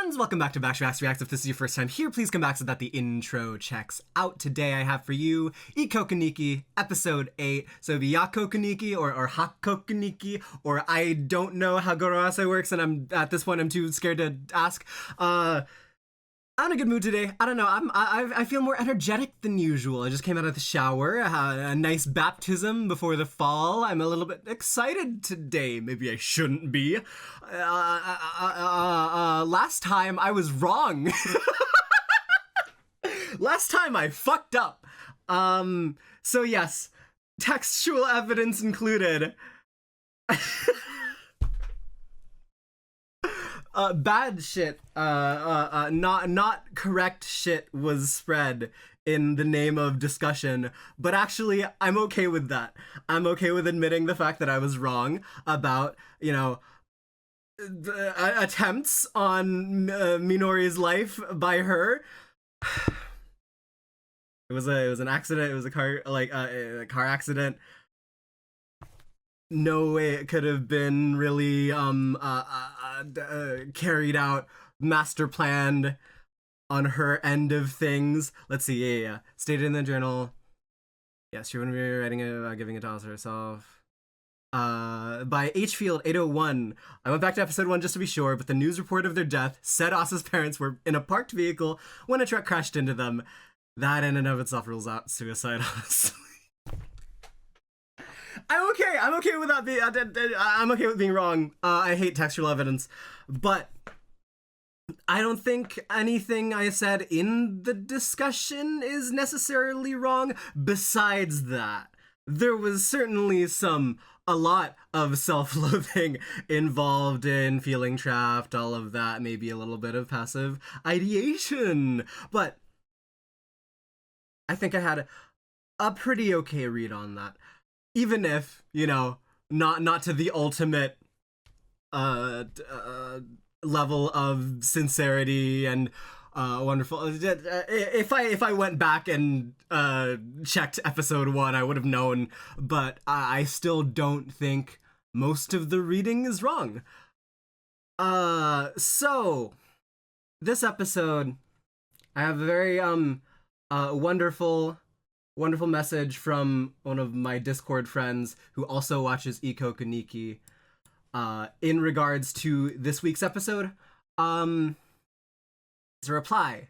friends, welcome back to Backtracks Reacts. If this is your first time here, please come back so that the intro checks out. Today I have for you Ikoku Nikki, episode 8. So it'd be Yakoku Nikki or Hakoku Nikki, or I don't know how Goroase works, and I'm at this point I'm too scared to ask. I'm in a good mood today. I don't know. I feel more energetic than usual. I just came out of the shower. I had a nice baptism before the fall. I'm a little bit excited today. Maybe I shouldn't be. Last time I was wrong. Last time I fucked up. So yes, textual evidence included. Bad shit, not correct shit was spread in the name of discussion, but actually I'm okay with that. I'm okay with admitting the fact that I was wrong about, you know, attempts on Minori's life by her. It was an accident. It was a car accident. No way it could have been really carried out, master planned on her end of things. Let's see, yeah. Stated in the journal. Yes, she wouldn't be writing about giving a toss herself. By H Field 801. I went back to episode 1 just to be sure, but the news report of their death said Asa's parents were in a parked vehicle when a truck crashed into them. That in and of itself rules out suicide, honestly. I'm okay with that being. I'm okay with being wrong. I hate textual evidence, but I don't think anything I said in the discussion is necessarily wrong. Besides that, there was certainly a lot of self-loathing involved in feeling trapped, all of that, maybe a little bit of passive ideation, but I think I had a pretty okay read on that. Even if, you know, not to the ultimate level of sincerity and wonderful. If I went back and checked episode 1, I would have known, but I still don't think most of the reading is wrong. So this episode, I have a very wonderful message from one of my Discord friends who also watches Ikoku Nikki in regards to this week's episode. It's a reply,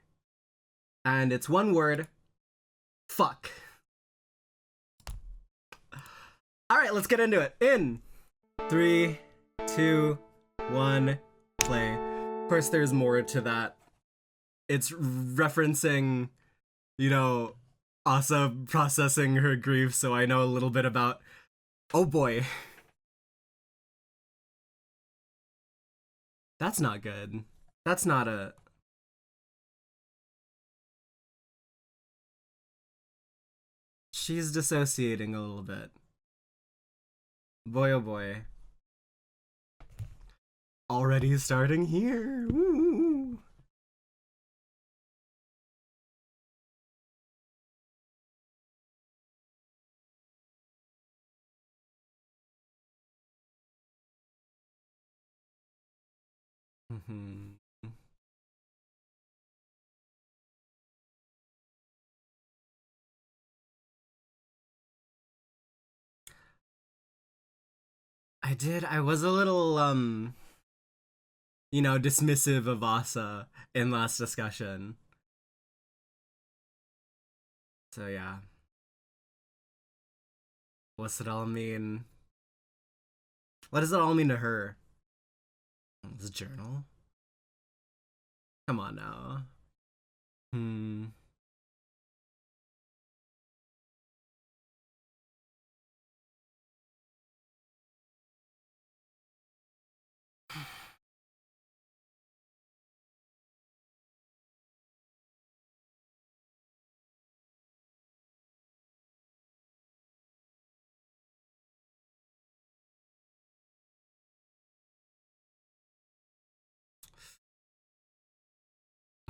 and it's one word: fuck. Alright, let's get into it. In 3, 2, 1, play. Of course, there's more to that. It's referencing, you know, Asa processing her grief, so I know a little bit about... Oh boy. That's not good. That's not a... She's dissociating a little bit. Boy, oh boy. Already starting here. Woo. I was a little, you know, dismissive of Asa in last discussion. So yeah. What's it all mean? What does it all mean to her? This journal? Come on now.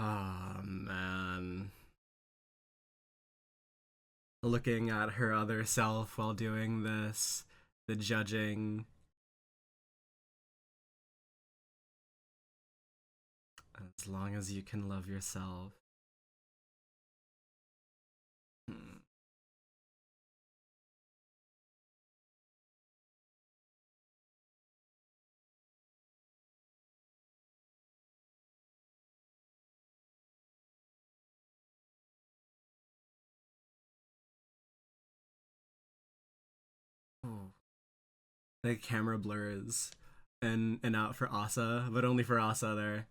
Oh, man. Looking at her other self while doing this, the judging. As long as you can love yourself. Hmm. Oh. The camera blurs and out for Asa, but only for Asa there.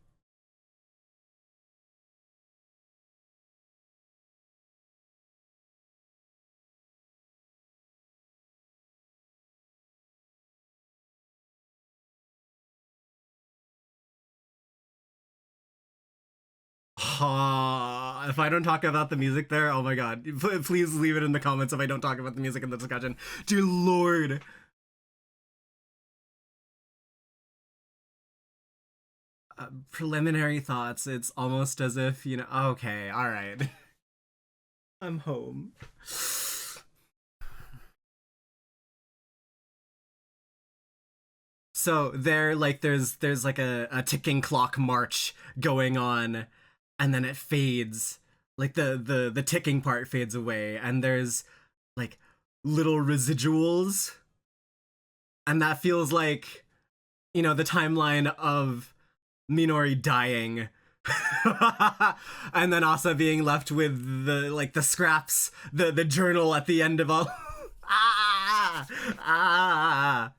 If I don't talk about the music there, oh my god. Please leave it in the comments if I don't talk about the music in the discussion. Dear lord. Preliminary thoughts. It's almost as if, okay, alright. I'm home. So there's like a ticking clock march going on, and then it fades. Like the ticking part fades away, and there's like little residuals, and that feels like the timeline of Minori dying. And then Asa being left with the scraps, the journal at the end of all. Ah, ah.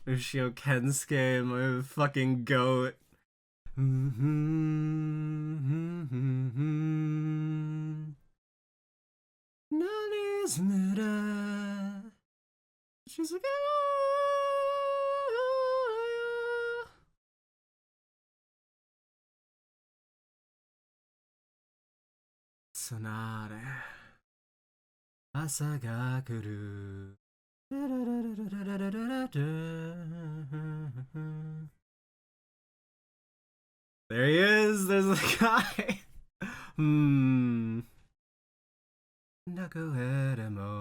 Ushio Kensuke, my fucking goat. Nani's mura. Shizuke. Sonare. Asa ga kuru. There he is. There's the guy. Nakoeremo.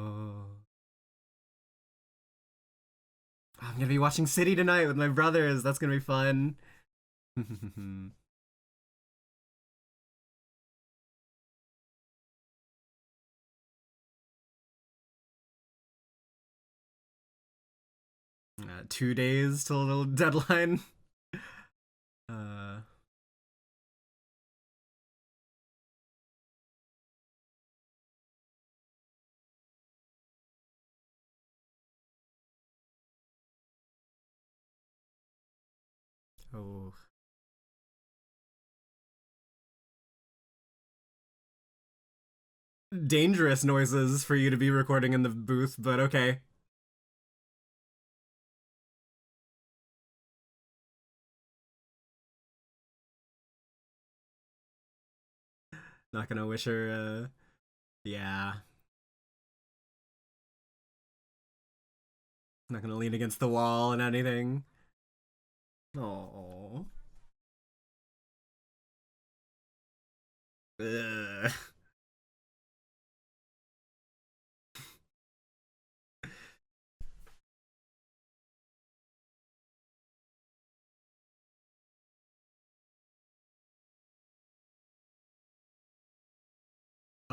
I'm gonna be watching City tonight with my brothers. That's gonna be fun. 2 days till the deadline. Uh, oh. Dangerous noises for you to be recording in the booth, but okay. Not gonna wish her, yeah. Not gonna lean against the wall and anything. Oh.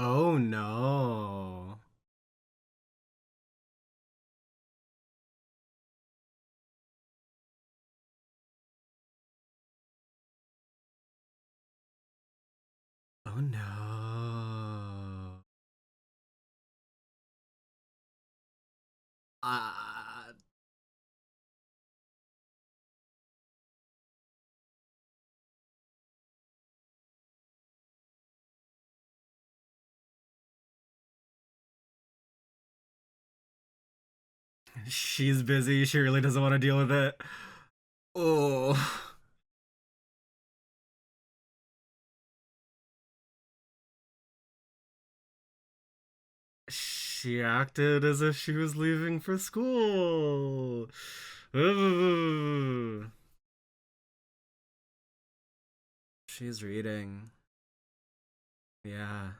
Oh no. Oh no. Uh, she's busy. She really doesn't want to deal with it. Oh. She acted as if she was leaving for school. Ugh. She's reading. Yeah.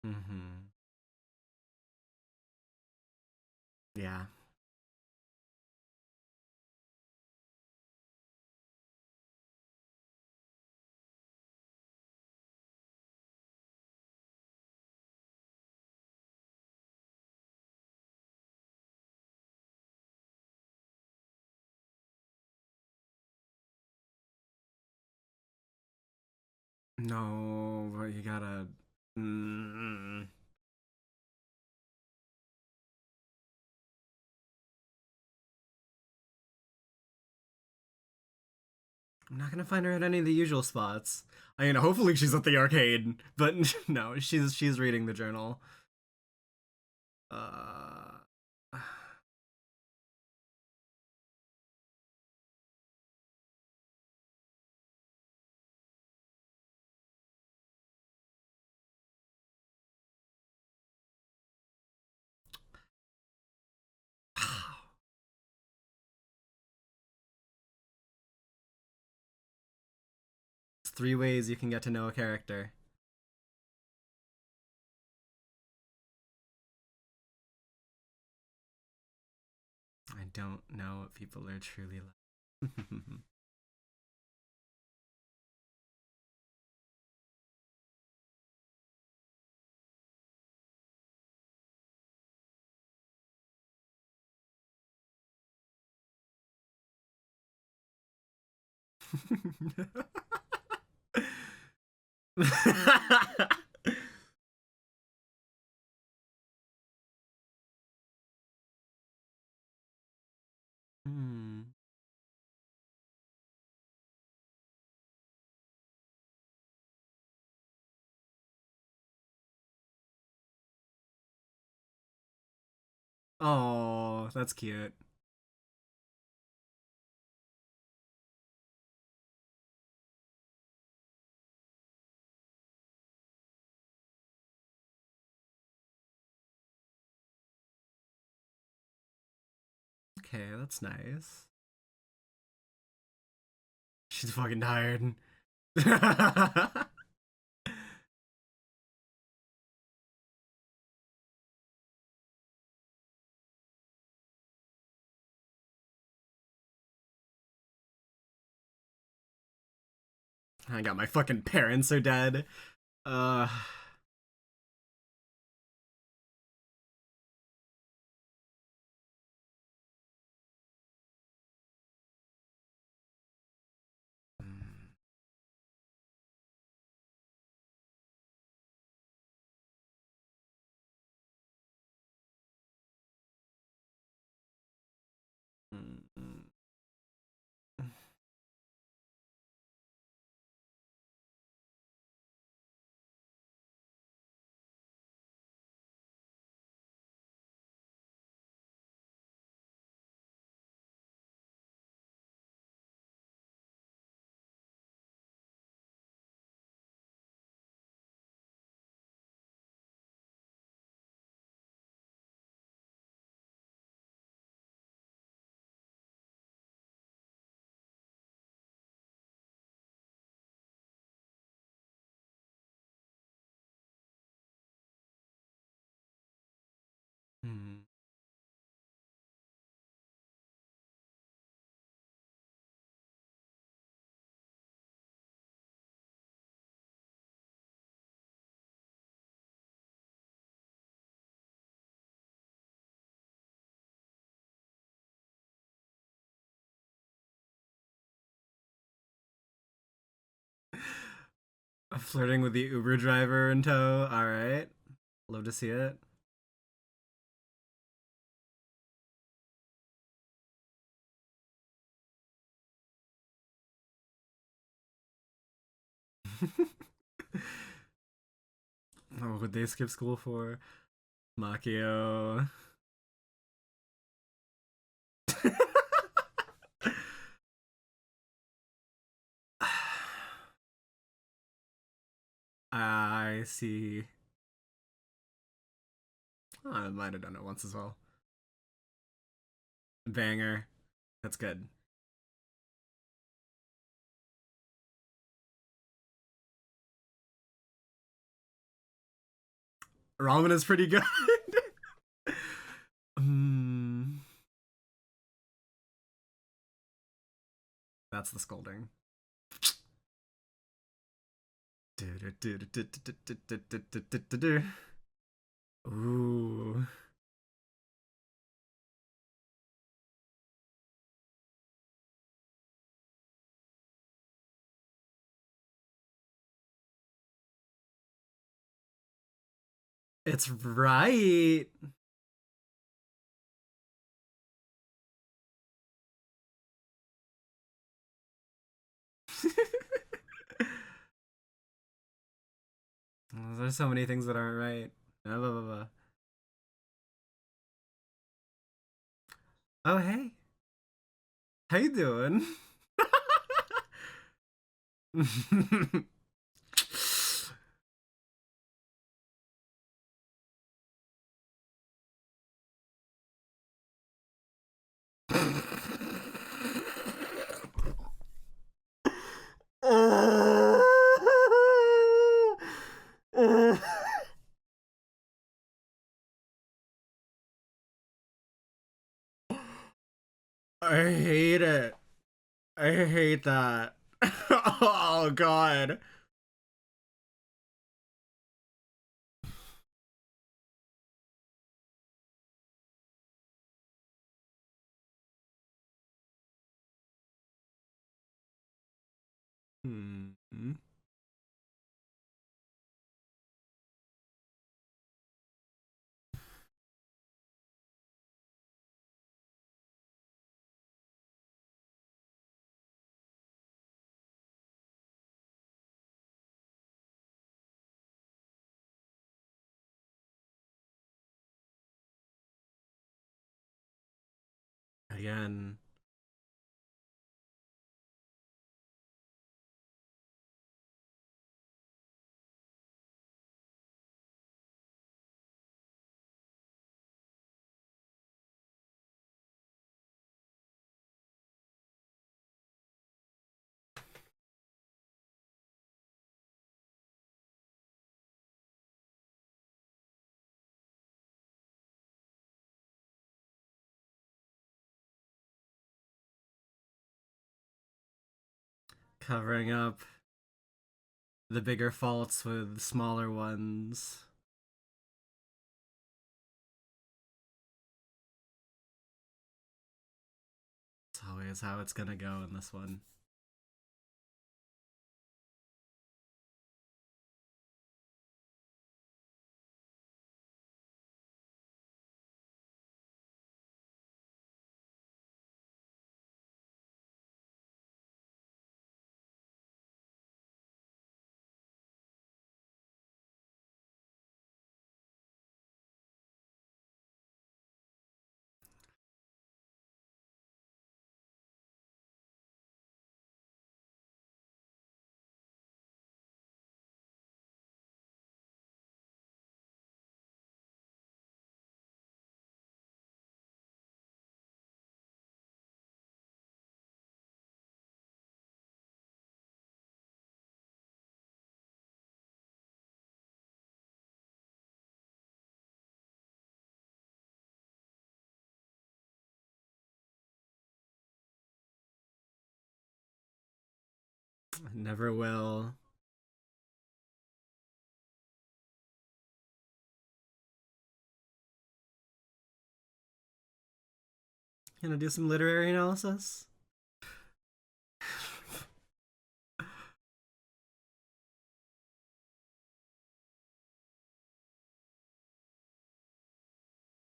Mm-hmm. Yeah. No, but you gotta. Mm, I'm not gonna find her at any of the usual spots. I mean, hopefully she's at the arcade, but no, she's reading the journal. Uh, 3 ways you can get to know a character. I don't know what people are truly like. Hmm. Oh, that's cute. Okay, that's nice. She's fucking tired. I got my fucking parents are dead. Uh. Flirting with the Uber driver in tow. All right, love to see it. Oh, would they skip school for Makio? I see. Oh, I might have done it once as well. Banger. That's good. Ramen is pretty good. mm, that's the scolding. Ooh. It's right. There's so many things that aren't right. Blah, blah, blah, blah. Oh, hey. How you doing? I hate it. I hate that. Oh god. Hmm. Again. Covering up the bigger faults with smaller ones. It's always how it's gonna go in this one. Never will. Gonna do some literary analysis?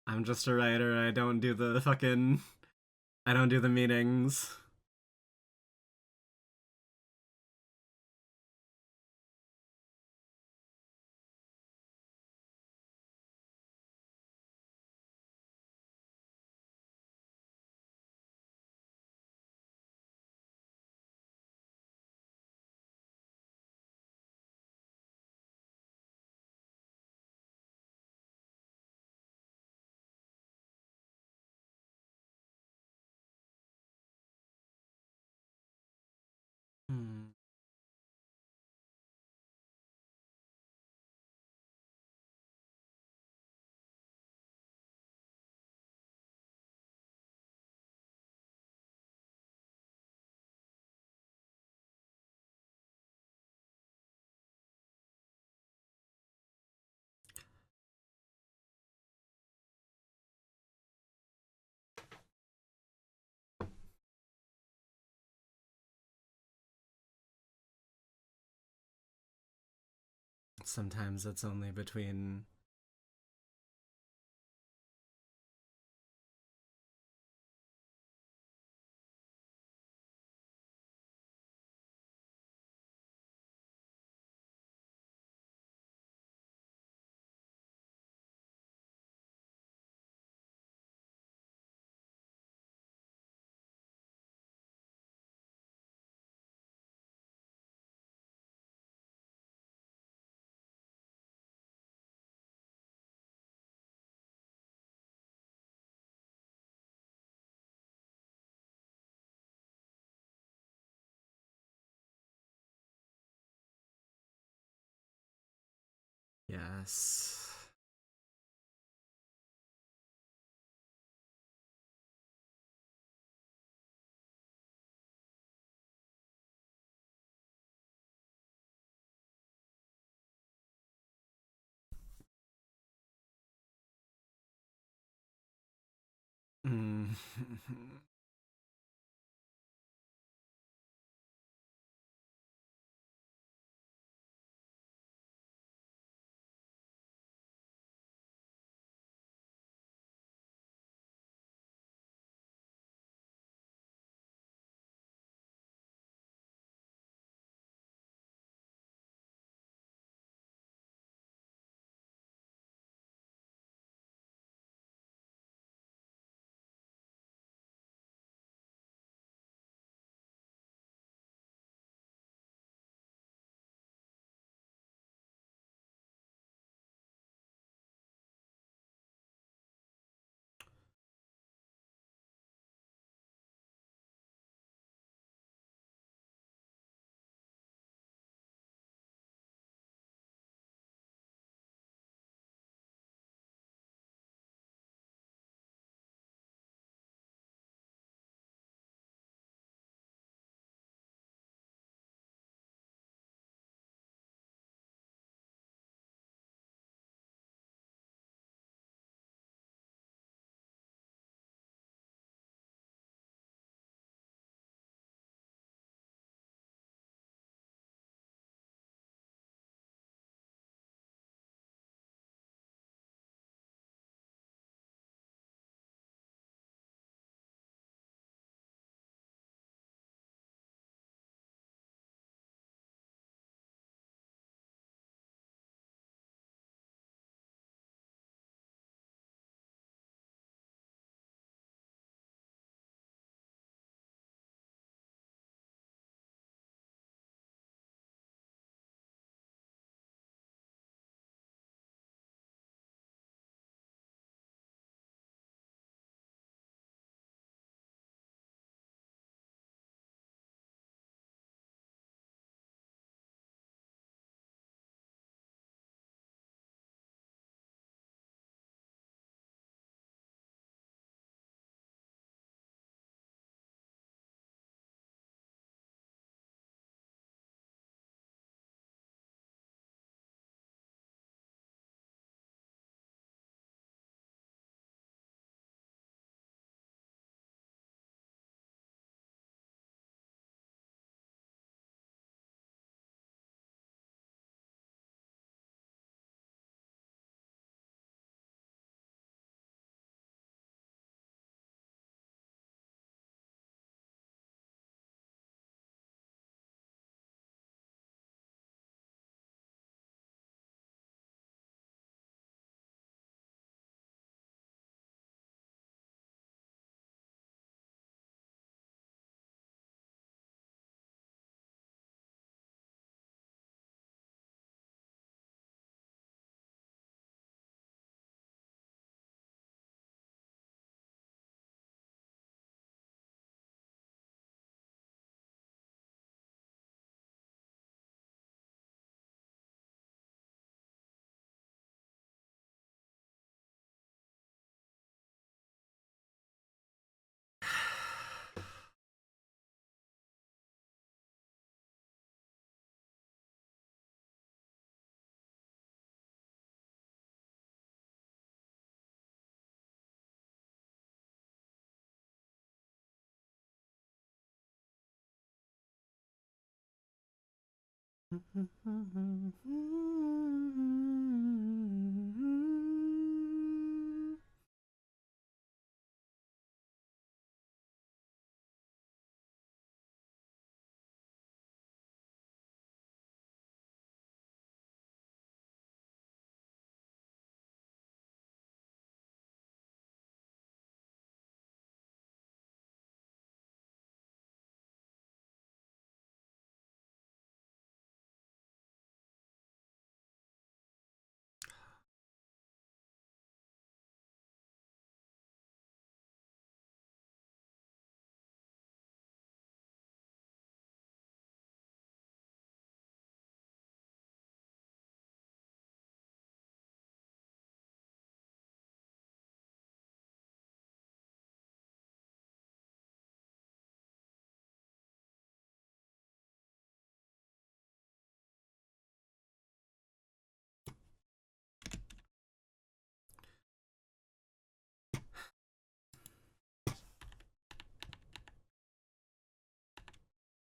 I'm just a writer. I don't do the fucking. I don't do the meanings. sometimes it's only between. Yes. Mm.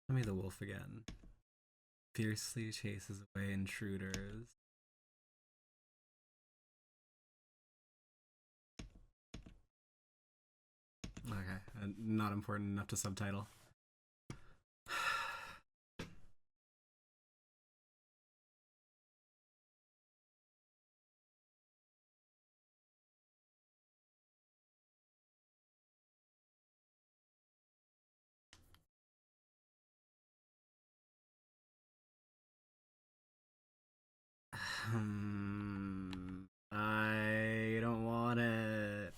Tell me the wolf again. Fiercely chases away intruders. Okay, not important enough to subtitle. I don't want it.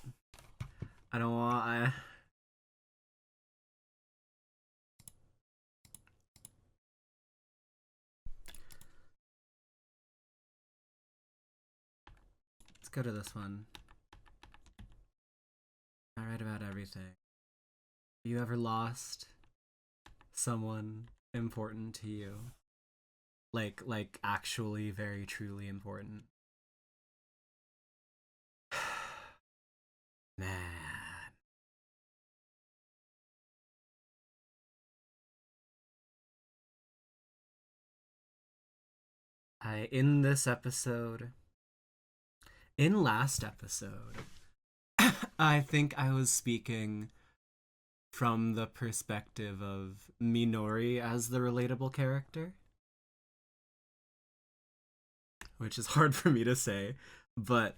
I don't want. Let's go to this one. I write about everything. You ever lost someone important to you? Like actually very truly important? Man. In this episode, in last episode, I think I was speaking from the perspective of Minori as the relatable character, which is hard for me to say, but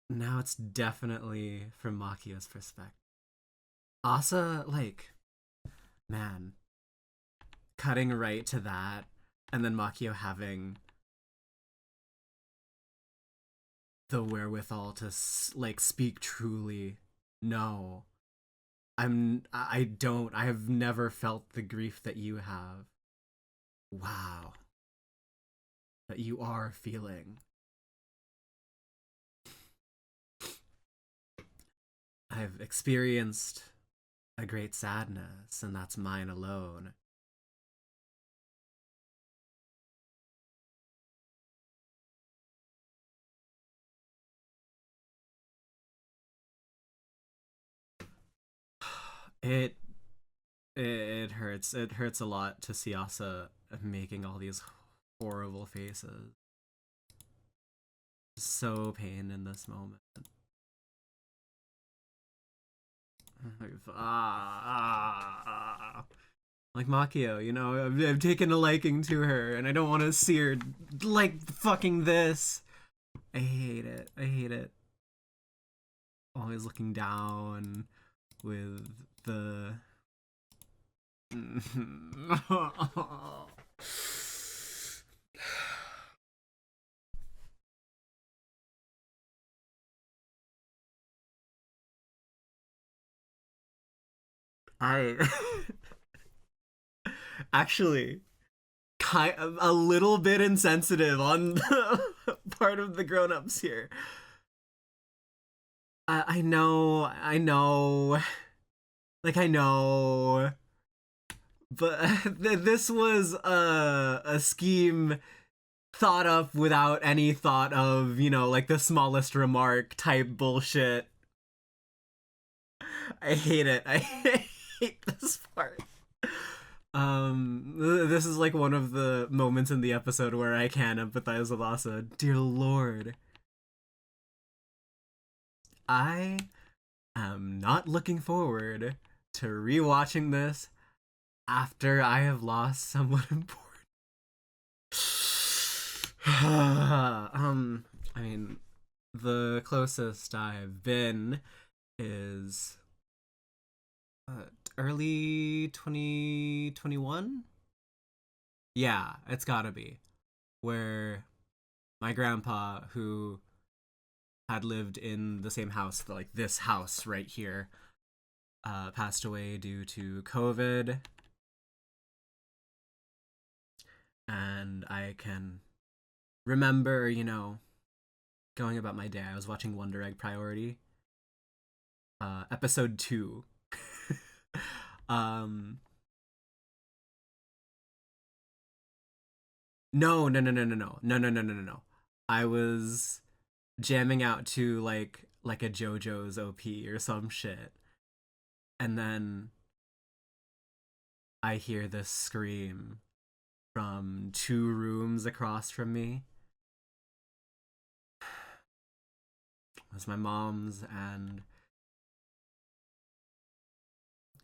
now it's definitely from Makio's perspective. Asa, like, man, cutting right to that, and then Makio having the wherewithal to like speak truly. No, I don't. I have never felt the grief that you have. Wow, that you are feeling. I've experienced a great sadness, and that's mine alone. It it hurts. It hurts a lot to see Asa making all these horrible faces. So pain in this moment. Like Makio, you know, I've taken a liking to her, and I don't want to see her like fucking this. I hate it. I hate it. Always looking down with the. I actually a little bit insensitive on the part of the grown-ups here. I know, like I know, but this was a scheme thought up without any thought of, you know, like the smallest remark type bullshit. I hate it. I hate this part. This is like one of the moments in the episode where I can empathize with Asa. Dear Lord. I am not looking forward to rewatching this after I have lost someone important. I mean, the closest I've been is early 2021. Yeah, it's gotta be. Where my grandpa, who had lived in the same house, like this house right here, passed away due to COVID. And I can remember, you know, going about my day. I was watching Wonder Egg Priority, episode 2. No, no, no, no, no, no, no, no, no, no, no, no. I was jamming out to like a JoJo's OP or some shit, and then I hear this scream from 2 rooms across from me. It was my mom's, and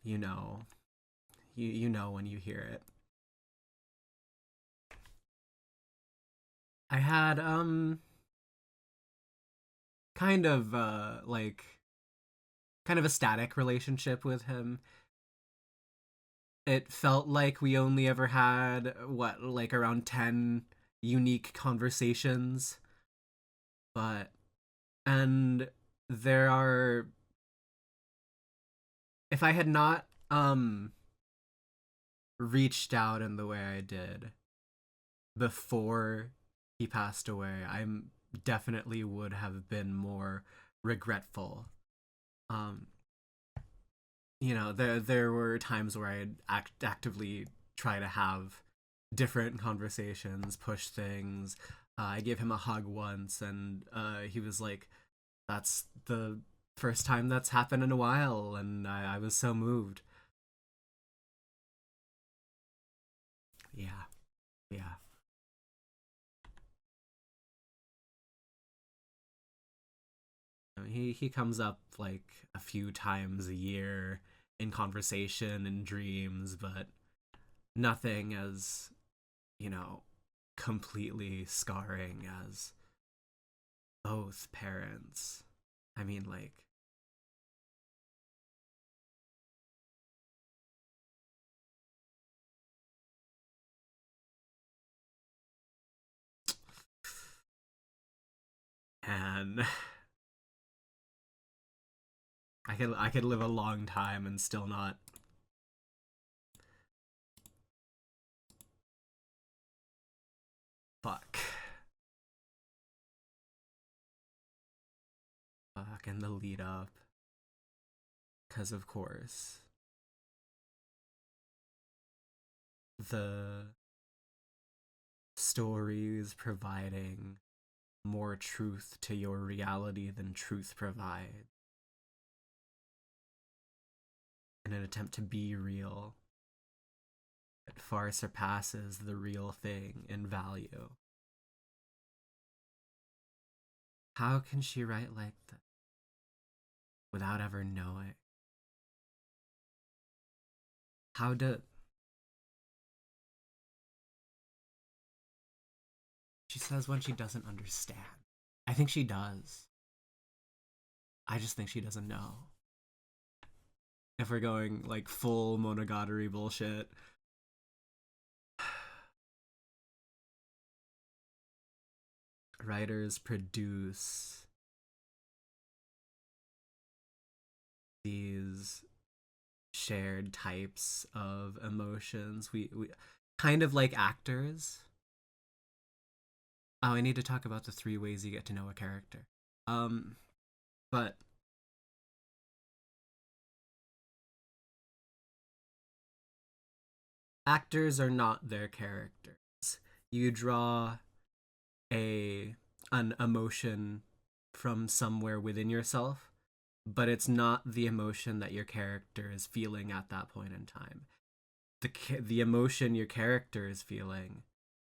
you know, you know when you hear it. I had kind of kind of a static relationship with him. It felt like we only ever had what, like around 10 unique conversations, but and there are, if I had not reached out in the way I did before he passed away, I definitely would have been more regretful. Um, there were times where I'd actively try to have different conversations, push things. I gave him a hug once, and he was like, "That's the first time that's happened in a while," and I was so moved. Yeah, yeah. He comes up like a few times a year in conversation and dreams, but nothing as, you know, completely scarring as both parents. I mean, like, and I could live a long time and still not. Fuck. Fuck, and the lead up, because of course the stories providing more truth to your reality than truth provides, in an attempt to be real, it far surpasses the real thing in value. How can she write like that without ever knowing? How do she says when she doesn't understand? I think she does. I just think she doesn't know. If we're going like full monogatari bullshit, writers produce these shared types of emotions. We kind of like actors. Oh, I need to talk about the 3 ways you get to know a character. Um, but actors are not their characters. You draw a an emotion from somewhere within yourself, but it's not the emotion that your character is feeling at that point in time. The emotion your character is feeling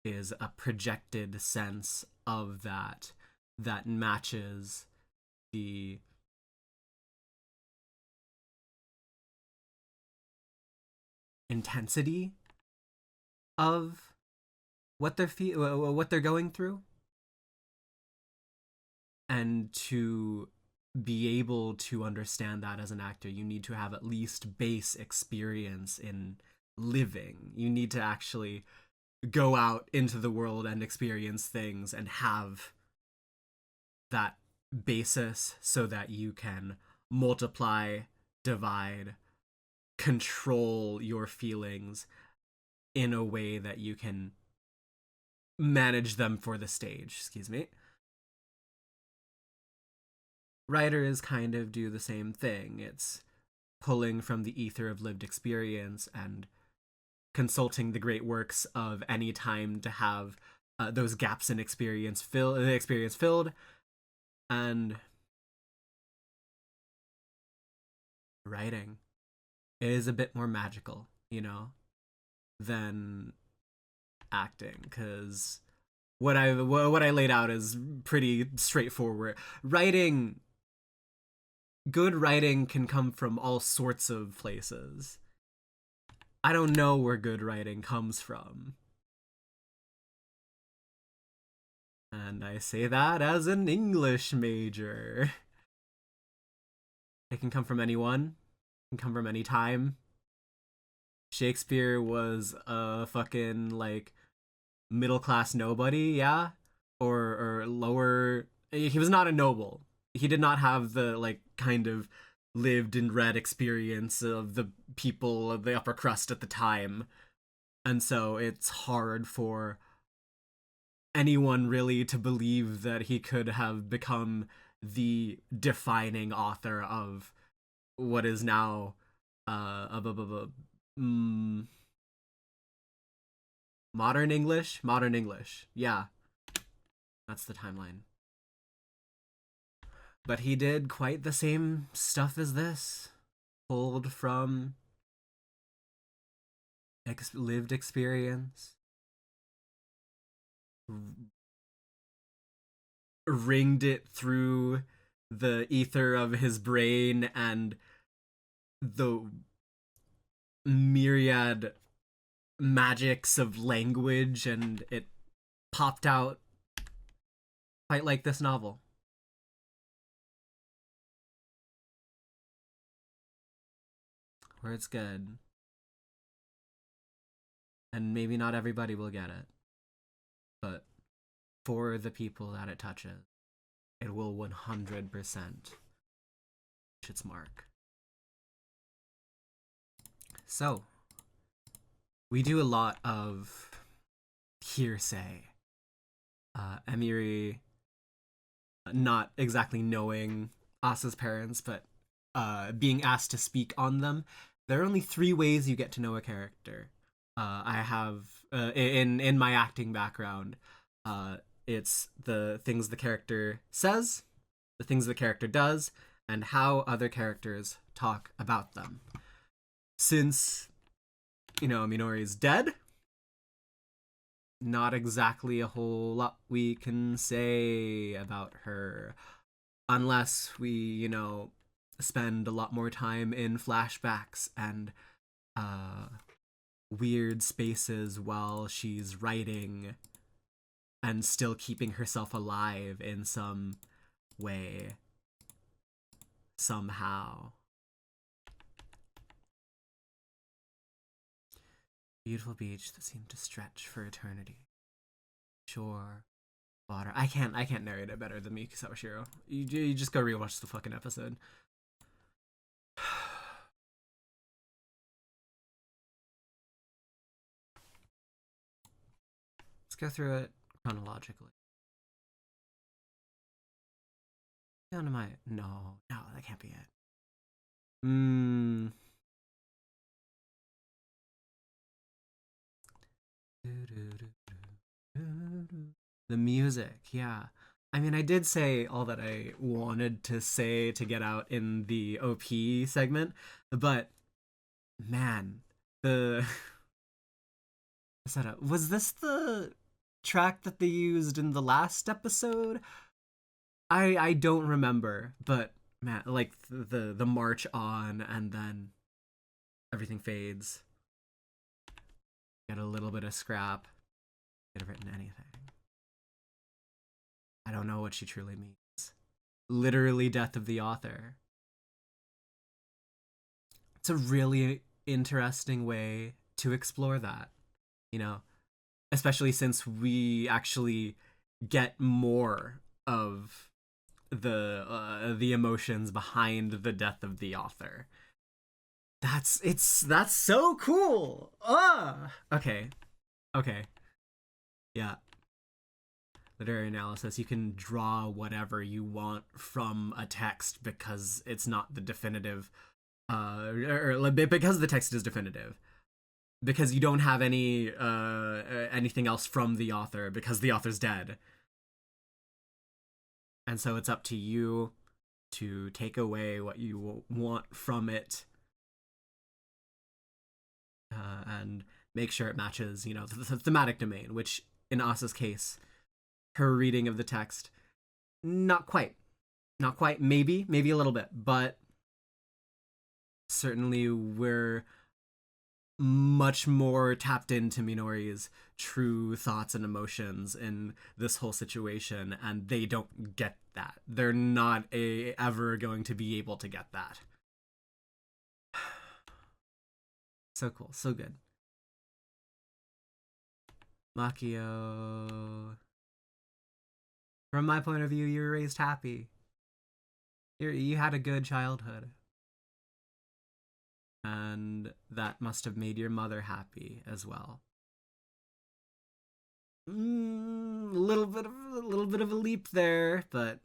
is a projected sense of that matches the intensity of what they're going through, and to be able to understand that as an actor, you need to have at least base experience in living. You need to actually go out into the world and experience things and have that basis so that you can multiply, divide, control your feelings in a way that you can manage them for the stage. Excuse me. Writers kind of do the same thing. It's pulling from the ether of lived experience and consulting the great works of any time to have those gaps in experience filled, and writing is a bit more magical, you know. than acting, because what I laid out is pretty straightforward. Good writing can come from all sorts of places. I don't know where good writing comes from. And I say that as an English major. It can come from anyone. It can come from any time. Shakespeare was a fucking, like, middle class nobody, yeah? Or lower. He was not a noble. He did not have the, like, kind of lived and read experience of the people of the upper crust at the time. And so it's hard for anyone really to believe that he could have become the defining author of what is now modern English. Yeah, that's the timeline. But he did quite the same stuff as this, pulled from lived experience, ringed it through the ether of his brain and the myriad magics of language, and it popped out quite like this novel. Where it's good. And maybe not everybody will get it. But for the people that it touches, it will 100% reach its mark. So, we do a lot of hearsay. Emiri not exactly knowing Asa's parents, but being asked to speak on them. There are only 3 ways you get to know a character. I have in my acting background, it's the things the character says, the things the character does, and how other characters talk about them. Since, Minori is dead, not exactly a whole lot we can say about her, unless we, spend a lot more time in flashbacks and weird spaces while she's writing and still keeping herself alive in some way, somehow. Beautiful beach that seemed to stretch for eternity. Shore, water. I can't narrate it better than Miki Sawashiro. You just go rewatch the fucking episode. Let's go through it chronologically. Down to my no, that can't be it. The music, yeah. I mean, I did say all that I wanted to say to get out in the OP segment, but man, the setup. Was this the track that they used in the last episode? I don't remember, but man, like the march on and then everything fades. Get a little bit of scrap. Could have written anything. I don't know what she truly means. Literally death of the author. It's a really interesting way to explore that, especially since we actually get more of the emotions behind the death of the author. That's so cool. Okay. Yeah. Literary analysis, you can draw whatever you want from a text because it's not the definitive, or because the text is definitive, because you don't have anything else from the author because the author's dead, and so it's up to you to take away what you want from it, and make sure it matches, you know, the thematic domain, which in Asa's case, her reading of the text, not quite. Not quite, maybe a little bit, but certainly we're much more tapped into Minori's true thoughts and emotions in this whole situation, and they don't get that. They're not ever going to be able to get that. So cool, so good. Makio. From my point of view, you were raised happy. You had a good childhood. And that must have made your mother happy as well. A little bit of a leap there, but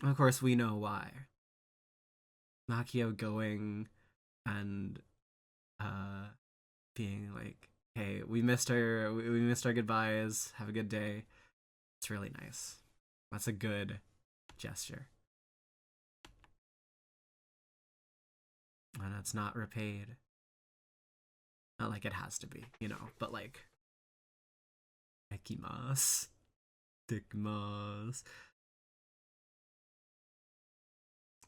of course we know why. Makio going and being like, "Hey, we missed our goodbyes. Have a good day." It's really nice. That's a good gesture. And it's not repaid. Not like it has to be, you know, but like, Ikimasu. Dikimasu.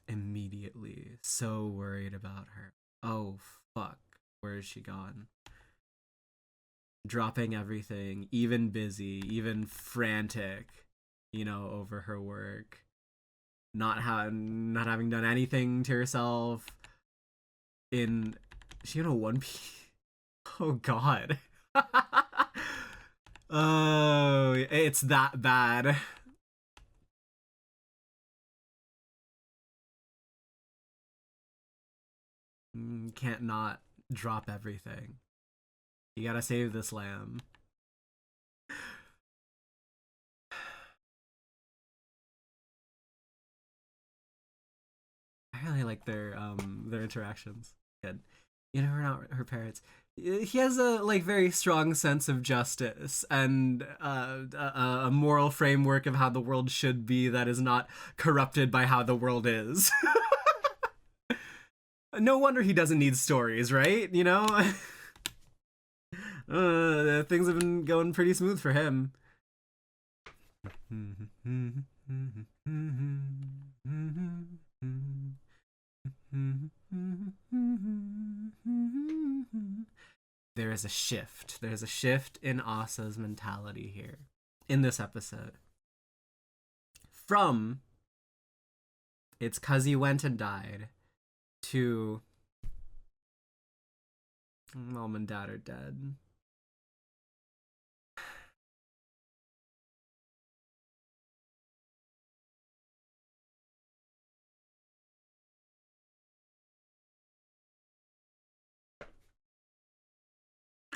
Immediately, so worried about her. Oh, fuck. Where is she gone? Dropping everything, even busy, even frantic, you know, over her work. Not having done anything to herself. Is she in a one piece? Oh god. Oh, it's that bad. Can't not drop everything. You gotta save this lamb. I really like their interactions. Good. You know, we're not her parents. He has a like very strong sense of justice and a moral framework of how the world should be that is not corrupted by how the world is. No wonder he doesn't need stories, right? You know, things have been going pretty smooth for him. There is a shift. There's a shift in Asa's mentality here in this episode. From it's 'cause you went and died to mom and dad are dead.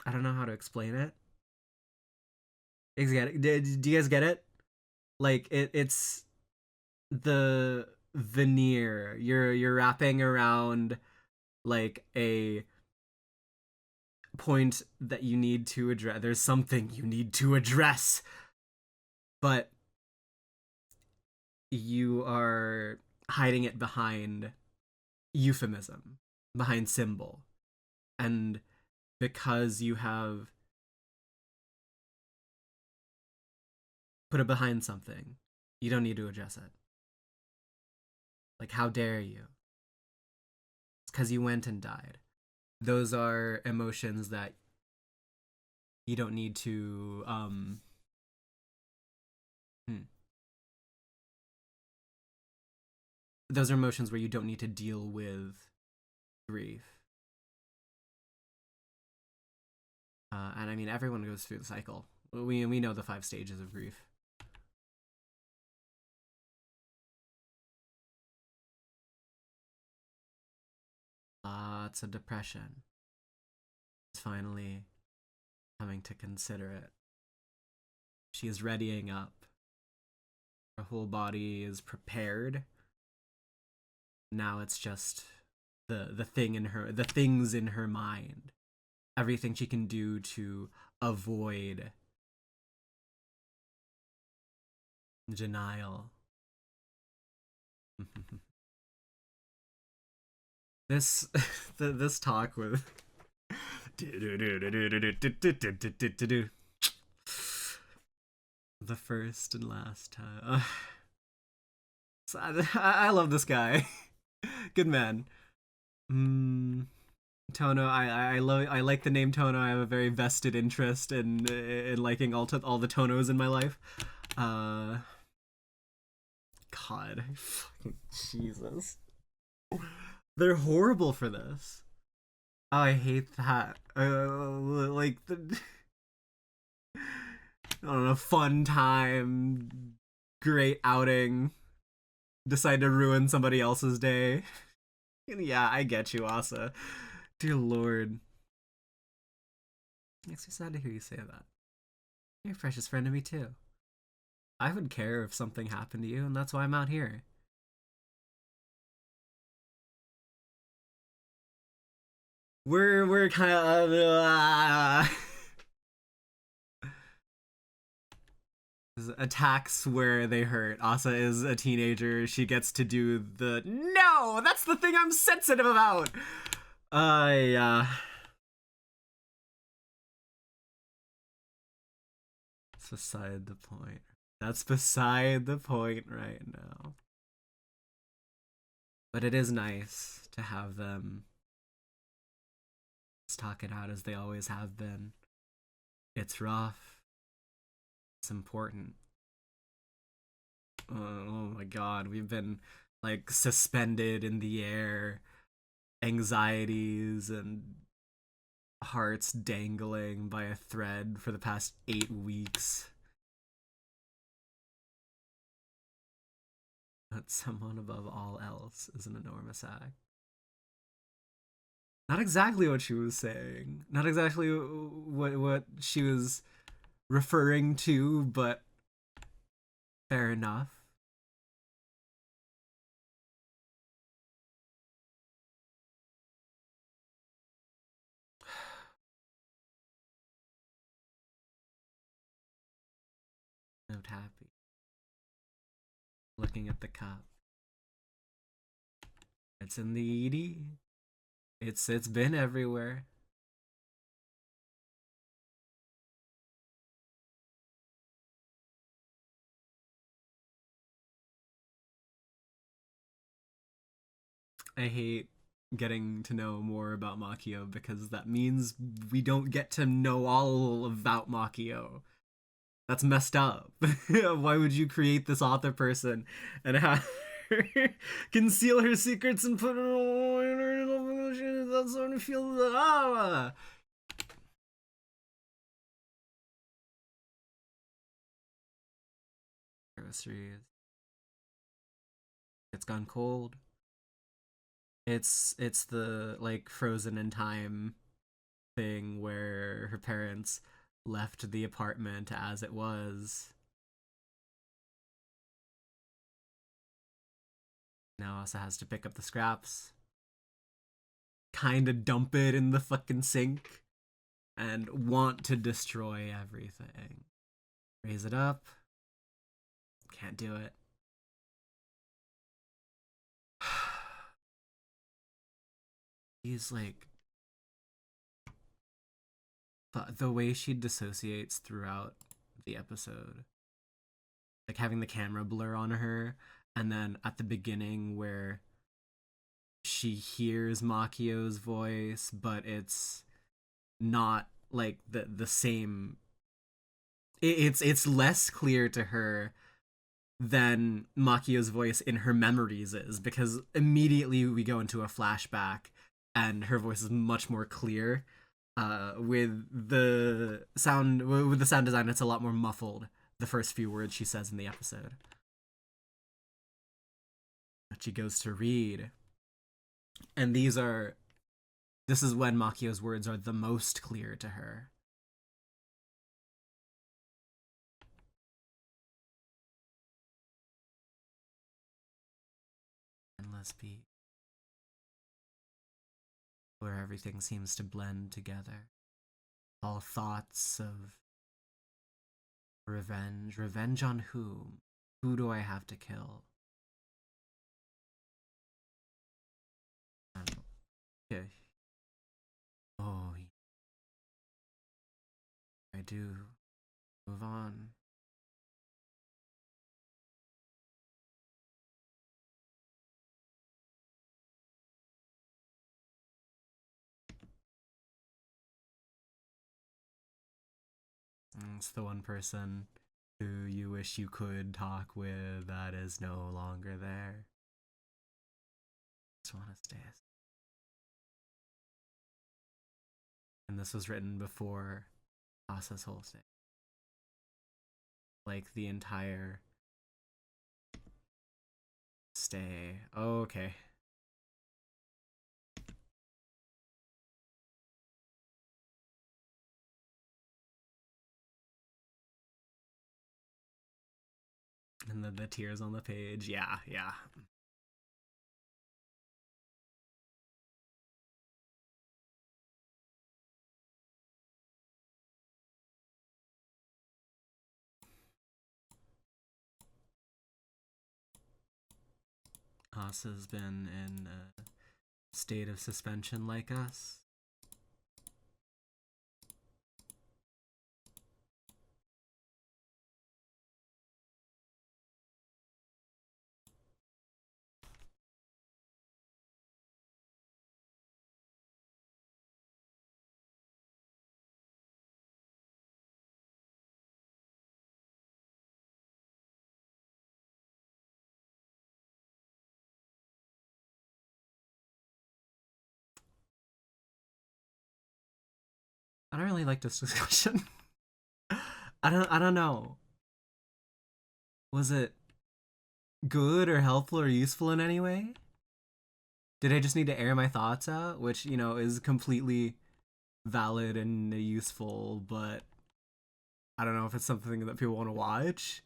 I don't know how to explain it. Do you guys get it? Like it's the veneer. You're wrapping around like a point that you need to address. There's something you need to address, but you are hiding it behind euphemism, behind symbol, and because you have put it behind something, you don't need to address it. Like, how dare you? It's because you went and died. Those are emotions that you don't need to those are emotions where you don't need to deal with grief. And I mean, everyone goes through the cycle. We know the 5 stages of grief. Lots of depression. It's finally coming to consider it. She is readying up. Her whole body is prepared. Now it's just the things in her mind. Everything she can do to avoid denial. This talk with The first and last time. So I love this guy. Good man. Tono, I like the name Tono. I have a very vested interest in liking all the Tonos in my life. God, fucking Jesus, they're horrible for this. Oh, I hate that. Like the I don't know, fun time, great outing, decide to ruin somebody else's day. Yeah, I get you, Asa. Dear Lord. Makes me sad to hear you say that. You're a precious friend to me, too. I would care if something happened to you, and that's why I'm out here. We're kind of attacks where they hurt. Asa is a teenager. She gets to do the no. That's the thing I'm sensitive about. Yeah. It's beside the point. That's beside the point right now. But it is nice to have them talk it out as they always have been. It's rough. It's important. Oh my god, we've been like suspended in the air, anxieties and hearts dangling by a thread for the past 8 weeks. But someone above all else is an enormous act. Not exactly what she was saying. Not exactly what she was referring to, but fair enough. Note happy. Looking at the cup. It's in the ED. It's been everywhere. I hate getting to know more about Makio because that means we don't get to know all about Makio. That's messed up. Why would you create this author person and have her conceal her secrets and put it all in her? That's starting to feel It's gone cold. It's the like frozen in time thing where her parents left the apartment as it was. Now Asa has to pick up the scraps, kind of dump it in the fucking sink, and want to destroy everything. Raise it up. Can't do it. He's like, the way she dissociates throughout the episode, like having the camera blur on her, and then at the beginning where she hears Makio's voice, but it's not like the same. It's less clear to her than Makio's voice in her memories is, because immediately we go into a flashback and her voice is much more clear. With the sound design, it's a lot more muffled. The first few words she says in the episode. But she goes to read, and this is when Makio's words are the most clear to her. Endless beat, where everything seems to blend together. All thoughts of revenge. Revenge on whom? Who do I have to kill? Okay. Oh, do move on. It's the one person who you wish you could talk with that is no longer there. Just want to stay. And this was written before Asa's whole thing. Like the entire stay. Oh, okay. And then the tears on the page. Yeah, yeah. Asa's been in a state of suspension like us. I don't really like this discussion. I don't know. Was it good or helpful or useful in any way? Did I just need to air my thoughts out, which, you know, is completely valid and useful, but I don't know if it's something that people want to watch.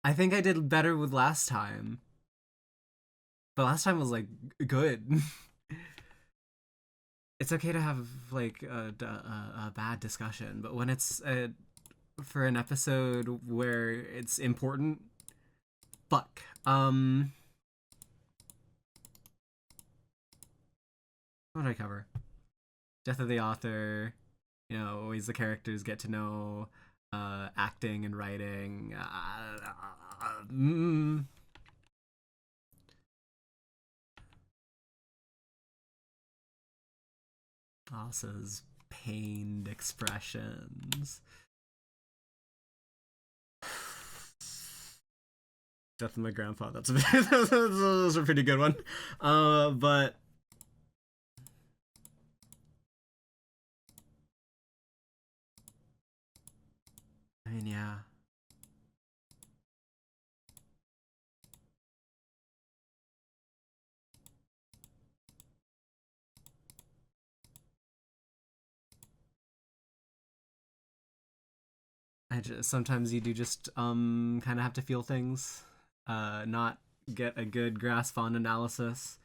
I think I did better with last time. But last time was like good. It's okay to have like a bad discussion, but when it's for an episode where it's important, fuck. What did I cover? Death of the author. You know, ways the characters get to know, acting and writing. Asa's pained expressions. Death of my grandpa. That's a pretty good one. But I mean, yeah. Sometimes you do just kind of have to feel things, not get a good grasp on analysis.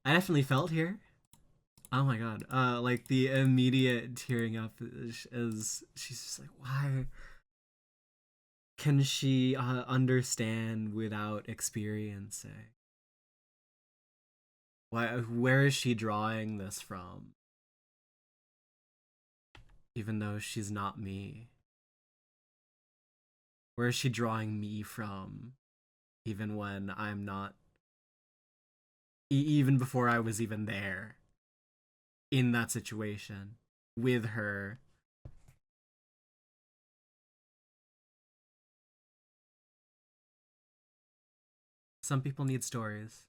I definitely felt here. Oh my god. Like the immediate tearing up is she's just like, why can she understand without experiencing? Where is she drawing this from? Even though she's not me. Where is she drawing me from? Even when I'm not, even before I was even there in that situation with her. Some people need stories.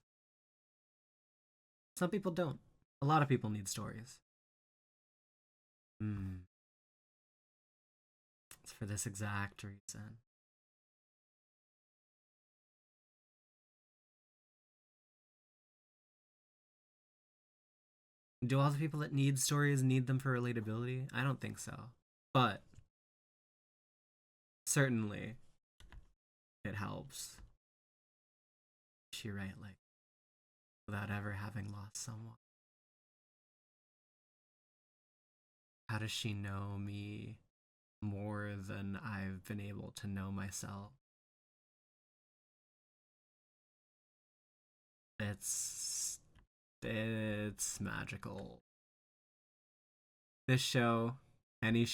Some people don't. A lot of people need stories. It's for this exact reason. Do all the people that need stories need them for relatability? I don't think so. But certainly it helps. She write like without ever having lost someone. How does she know me more than I've been able to know myself? It's magical. This show, any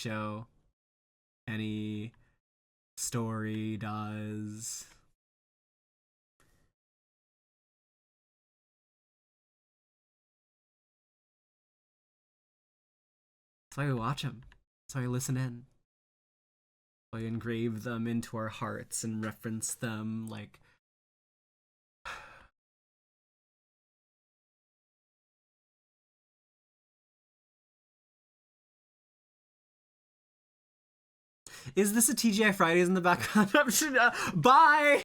story does. That's why we watch them. That's why we listen in. That's why we engrave them into our hearts and reference them like. Is this a TGI Fridays in the background? Bye!